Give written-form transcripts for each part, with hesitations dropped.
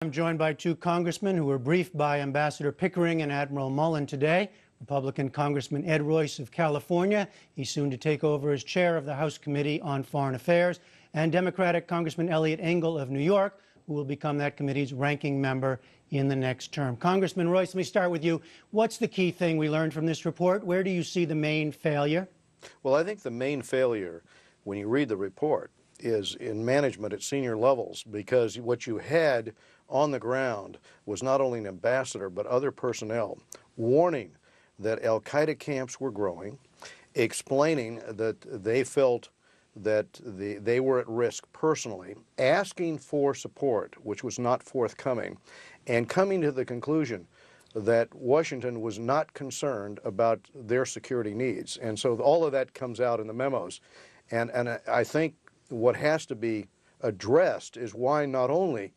I'm joined by two congressmen who were briefed by Ambassador Pickering and Admiral Mullen today. Republican Congressman Ed Royce of California, he's soon to take over as chair of the House Committee on Foreign Affairs, and Democratic Congressman Eliot Engel of New York, who will become that committee's ranking member in the next term. Congressman Royce, let me start with you. What's the key thing we learned from this report? Where do you see the main failure? Well, I think the main failure, when you read the report, is in management at senior levels, because what you had on the ground was not only an ambassador but other personnel warning that al-Qaeda camps were growing, explaining that they felt that they were at risk personally, asking for support, which was not forthcoming, and coming to the conclusion that Washington was not concerned about their security needs. And so all of that comes out in the memos. And I think what has to be addressed is why not only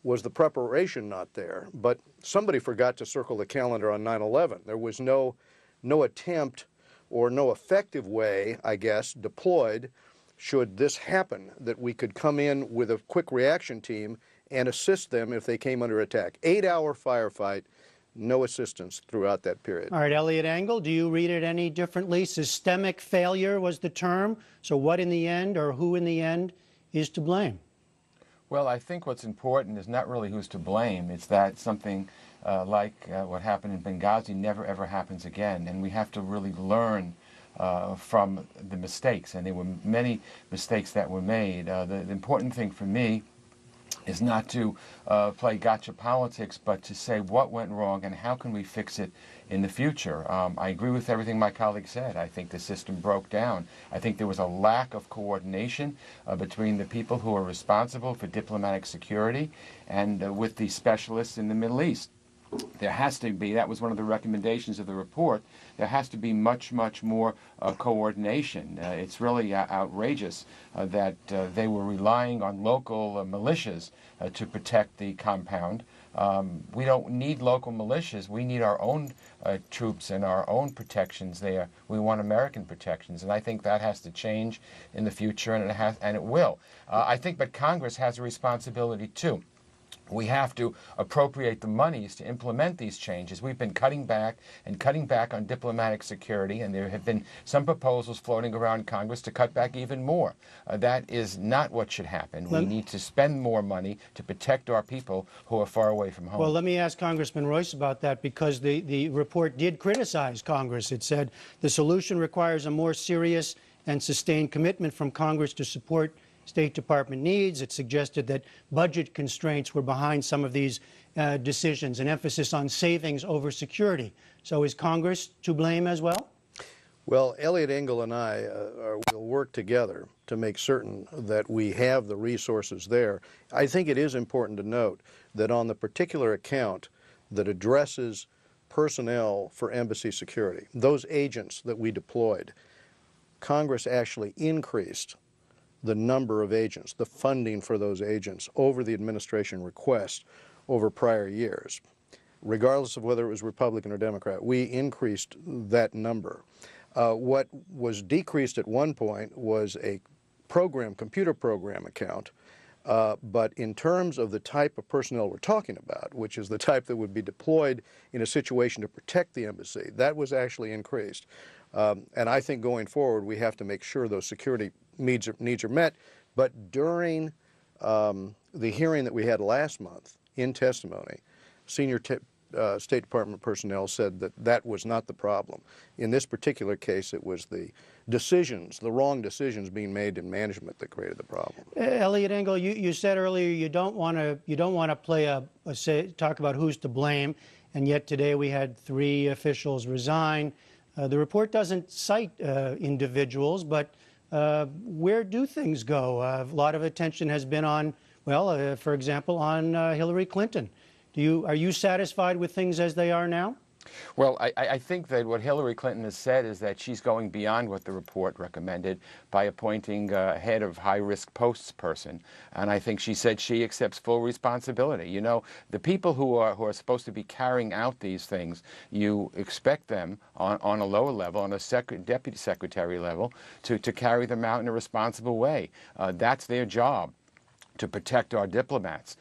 was the preparation not there, but somebody forgot to circle the calendar on 9/11. There was no attempt or no effective way, I guess, deployed should this happen, that we could come in with a quick reaction team and assist them if they came under attack. 8-hour firefight, no assistance throughout that period. All right, Eliot Engel, do you read it any differently? Systemic failure was the term. So what in the end, or who in the end, is to blame? Well, I think what's important is not really who's to blame. It's that something like what happened in Benghazi never ever happens again. And we have to really learn from the mistakes. And there were many mistakes that were made. The important thing for me is not to play gotcha politics, but to say what went wrong and how can we fix it in the future. I agree with everything my colleague said. I think the system broke down. I think there was a lack of coordination between the people who are responsible for diplomatic security and with the specialists in the Middle East. There has to be, that was one of the recommendations of the report, there has to be much, much more coordination. It's really outrageous that they were relying on local militias to protect the compound. We don't need local militias. We need our own troops and our own protections there. We want American protections, and I think that has to change in the future, and it will. I think, but Congress has a responsibility too. We have to appropriate the monies to implement these changes. We've been cutting back on diplomatic security, and there have been some proposals floating around Congress to cut back even more. That is not what should happen. We need to spend more money to protect our people who are far away from home. Well, let me ask Congressman Royce about that, because the report did criticize Congress. It said the solution requires a more serious and sustained commitment from Congress to support State Department needs. It suggested that budget constraints were behind some of these decisions, an emphasis on savings over security. So is Congress to blame as well? Well, Eliot Engel and I will work together to make certain that we have the resources there. I think it is important to note that on the particular account that addresses personnel for embassy security, those agents that we deployed, Congress actually increased the number of agents, the funding for those agents over the administration request over prior years. Regardless of whether it was Republican or Democrat, we increased that number. What was decreased at one point was a computer program account, but in terms of the type of personnel we're talking about, which is the type that would be deployed in a situation to protect the embassy, that was actually increased. And I think going forward, we have to make sure those security needs are met. But during the hearing that we had last month in testimony, senior State Department personnel said that that was not the problem. In this particular case, it was the decisions, the wrong decisions being made in management that created the problem. Eliot Engel, you said earlier you don't want to play talk about who's to blame, and yet today we had 3 officials resign. The report doesn't cite individuals, but where do things go? A lot of attention has been on, well, for example, on Hillary Clinton. Are you satisfied with things as they are now? Well, I think that what Hillary Clinton has said is that she's going beyond what the report recommended by appointing a head of high-risk posts person. And I think she said she accepts full responsibility. You know, the people who are supposed to be carrying out these things, you expect them on a lower level, on a deputy secretary level, to carry them out in a responsible way. That's their job. to protect our diplomats.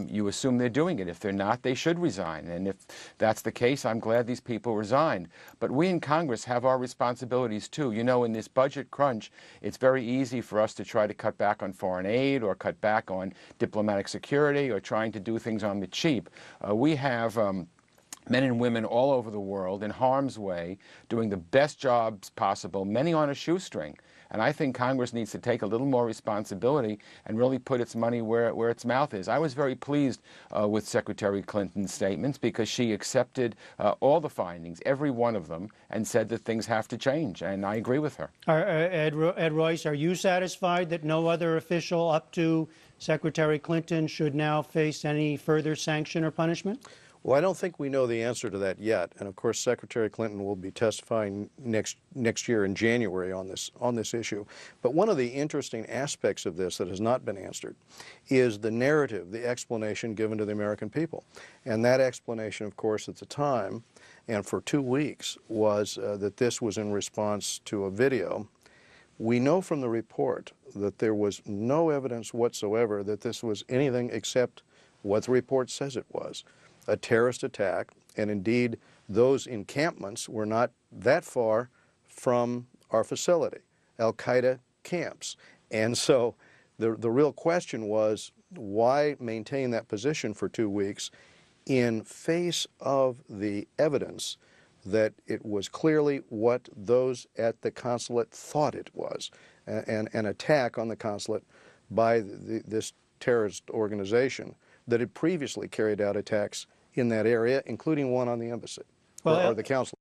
You assume they're doing it. If they're not, they should resign. And if that's the case, I'm glad these people resigned. But we in Congress have our responsibilities too. You know, in this budget crunch, it's very easy for us to try to cut back on foreign aid or cut back on diplomatic security or trying to do things on the cheap. We have men and women all over the world in harm's way doing the best jobs possible, many on a shoestring. And I think Congress needs to take a little more responsibility and really put its money where its mouth is. I was very pleased with Secretary Clinton's statements because she accepted all the findings, every one of them, and said that things have to change. And I agree with her. Ed Royce, are you satisfied that no other official up to Secretary Clinton should now face any further sanction or punishment? Well, I don't think we know the answer to that yet, and of course Secretary Clinton will be testifying next year in January on this issue. But one of the interesting aspects of this that has not been answered is the narrative, the explanation given to the American people. And that explanation, of course, at the time and for 2 weeks was that this was in response to a video. We know from the report that there was no evidence whatsoever that this was anything except what the report says it was. A terrorist attack, and indeed those encampments were not that far from our facility, Al-Qaeda camps. And so the real question was, why maintain that position for 2 weeks in face of the evidence that it was clearly what those at the consulate thought it was, an attack on the consulate by this terrorist organization that had previously carried out attacks in that area, including one on the embassy or the consulate.